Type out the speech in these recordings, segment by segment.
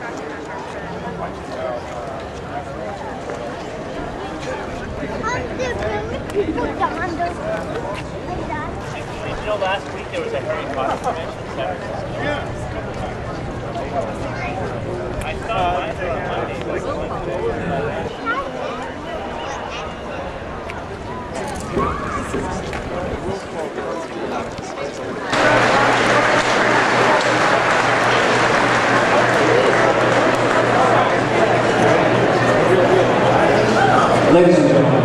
You know, last week there was a Harry Potter convention in San Francisco. I saw mine on Ladies and gentlemen,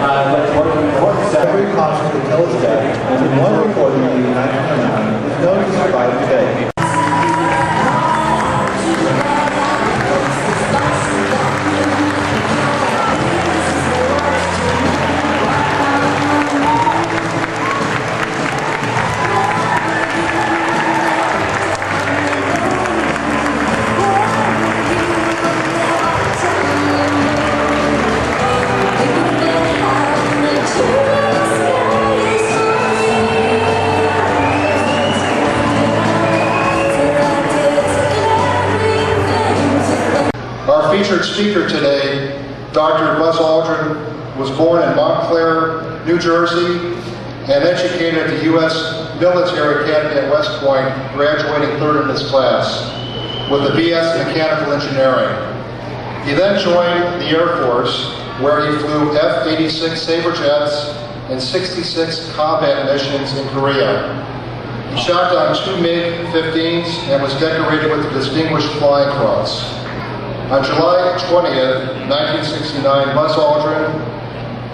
I'd like to welcome the Hornet every possible to tell us death, and one recording of the 1909 is known to survive today. Our featured speaker today, Dr. Buzz Aldrin, was born in Montclair, New Jersey, and educated at the U.S. Military Academy at West Point, graduating third in his class with a B.S. in Mechanical Engineering. He then joined the Air Force, where he flew F-86 Sabre jets and 66 combat missions in Korea. He shot down 2 MiG-15s and was decorated with the Distinguished Flying Cross. On July 20th, 1969, Buzz Aldrin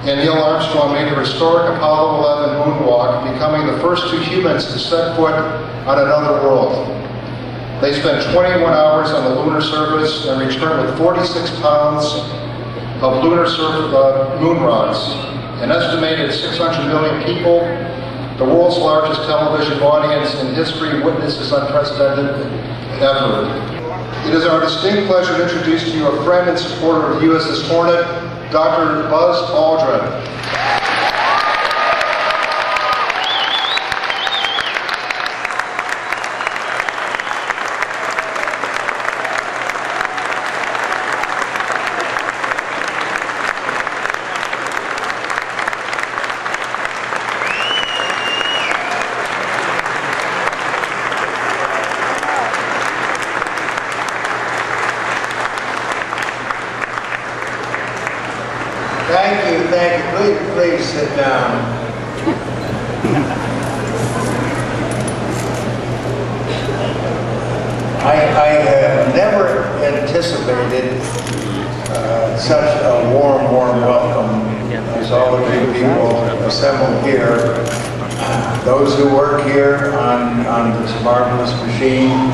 and Neil Armstrong made the historic Apollo 11 moonwalk, becoming the first 2 humans to set foot on another world. They spent 21 hours on the lunar surface and returned with 46 pounds of lunar moon rocks. An estimated 600 million people, the world's largest television audience in history, witnessed this unprecedented effort. It is our distinct pleasure to introduce to you a friend and supporter of the USS Hornet, Dr. Buzz Aldrin. Thank you. Please sit down. I never anticipated such a warm welcome as all of you people assembled here. Those who work here on this marvelous machine,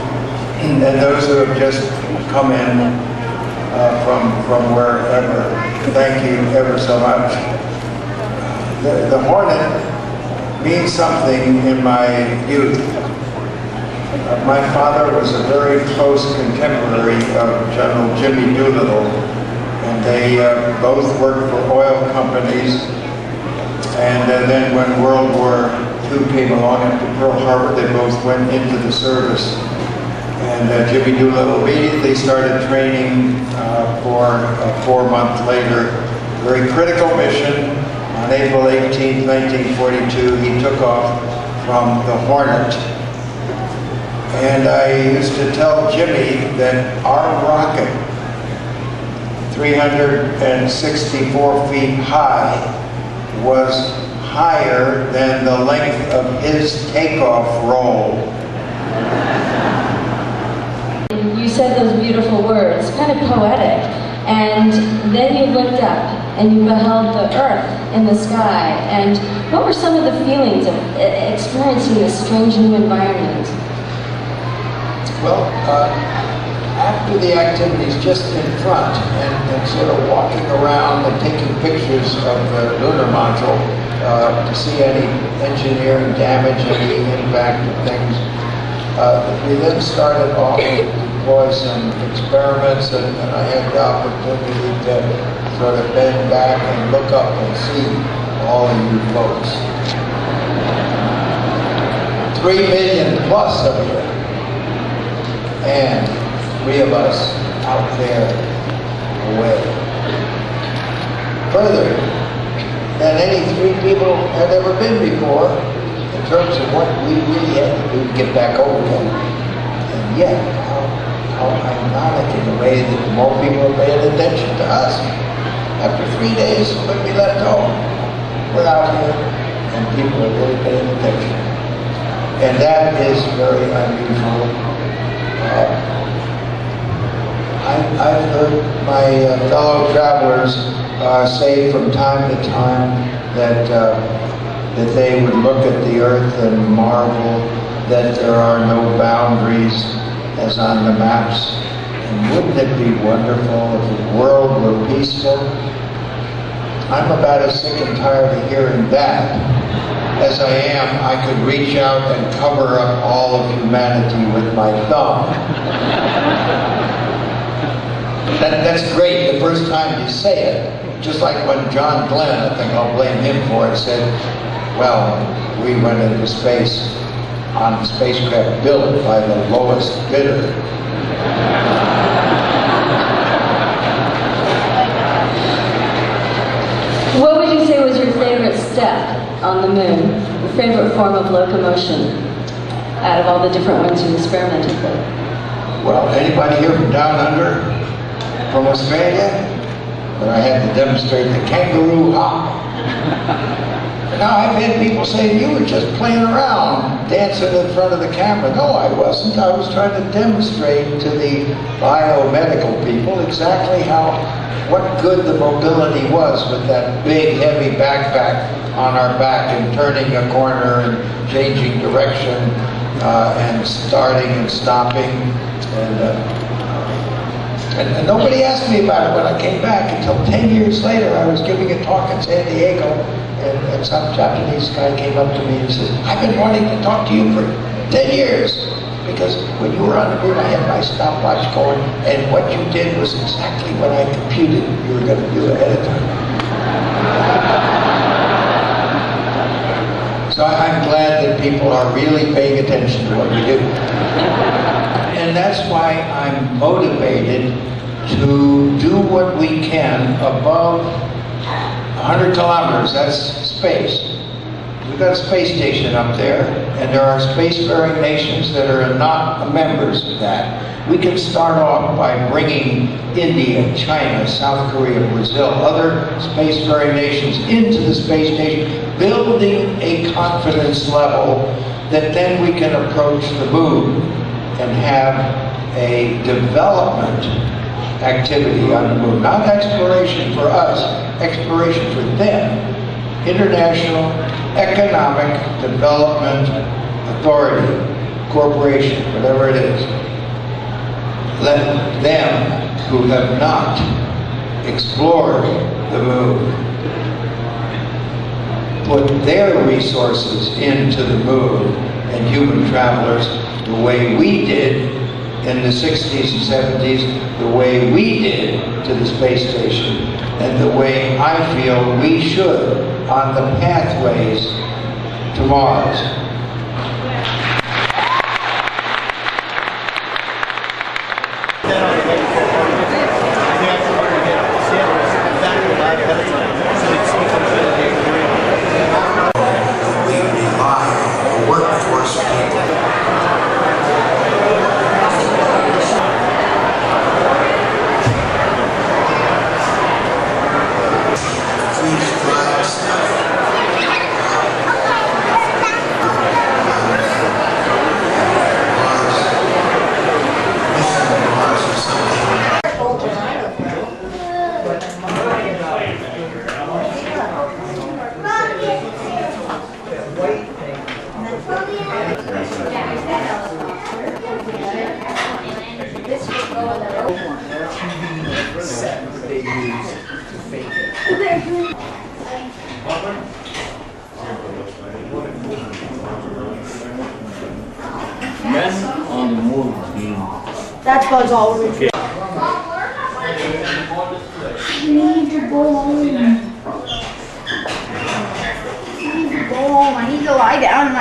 and those who have just come in from wherever. Thank you ever so much. The Hornet means something in my youth. My father was a very close contemporary of General Jimmy Doolittle, and they both worked for oil companies. And then when World War II came along after Pearl Harbor, they both went into the service. And Jimmy Doolittle immediately started training for a 4-month later, very critical mission. On April 18, 1942, he took off from the Hornet. And I used to tell Jimmy that our rocket, 364 feet high, was higher than the length of his takeoff roll. You said those beautiful words, kind of poetic, and then you looked up and you beheld the Earth in the sky. And what were some of the feelings of experiencing this strange new environment? Well, after the activities just in front and sort of walking around and taking pictures of the lunar module to see any engineering damage, any impact of things, we then started off to deploy some experiments, and I had the opportunity to sort of bend back and look up and see all of you folks. 3 million plus of you. And three of us out there away. Further than any three people had ever been before in terms of what we really had to do to get back over there. And yet, how ironic in the way that more people are paying attention to us. After 3 days when we left home, we're out here and people are really paying attention. And that is very unusual. I've heard my fellow travelers say from time to time that they would look at the earth and marvel that there are no boundaries as on the maps. And wouldn't it be wonderful if the world were peaceful? I'm about as sick and tired of hearing that as I am. I could reach out and cover up all of humanity with my thumb. That's great the first time you say it. Just like when John Glenn, I think I'll blame him for it, said, well, we went into space on a spacecraft built by the lowest bidder. What would you say was your favorite step on the moon? Your favorite form of locomotion out of all the different ones you experimented with? Well, anybody here from down under? From Australia? But I had to demonstrate the kangaroo hop. Now, I've had people say, you were just playing around, dancing in front of the camera. No, I wasn't. I was trying to demonstrate to the biomedical people exactly what good the mobility was with that big, heavy backpack on our back and turning a corner and changing direction and starting and stopping. And nobody asked me about it when I came back until 10 years later. I was giving a talk in San Diego, and some Japanese guy came up to me and said, I've been wanting to talk to you for 10 years, because when you were on the moon, I had my stopwatch going, and what you did was exactly what I computed you were going to do ahead of time. So I'm glad that people are really paying attention to what we do. And that's why I'm motivated to do what we can above 100 kilometers, that's space. We've got a space station up there, and there are spacefaring nations that are not members of that. We can start off by bringing India, China, South Korea, Brazil, other spacefaring nations into the space station, building a confidence level that then we can approach the moon and have a development activity on the moon. Not exploration for us, exploration for them. International Economic Development Authority, corporation, whatever it is. Let them who have not explored the moon put their resources into the moon and human travelers the way we did in the 60s and 70s, the way we did to the space station, and the way I feel we should on the pathways to Mars. We rely on the workforce people. That's Buzz Aldrin. I need to go home. I need to go home. I need to lie down and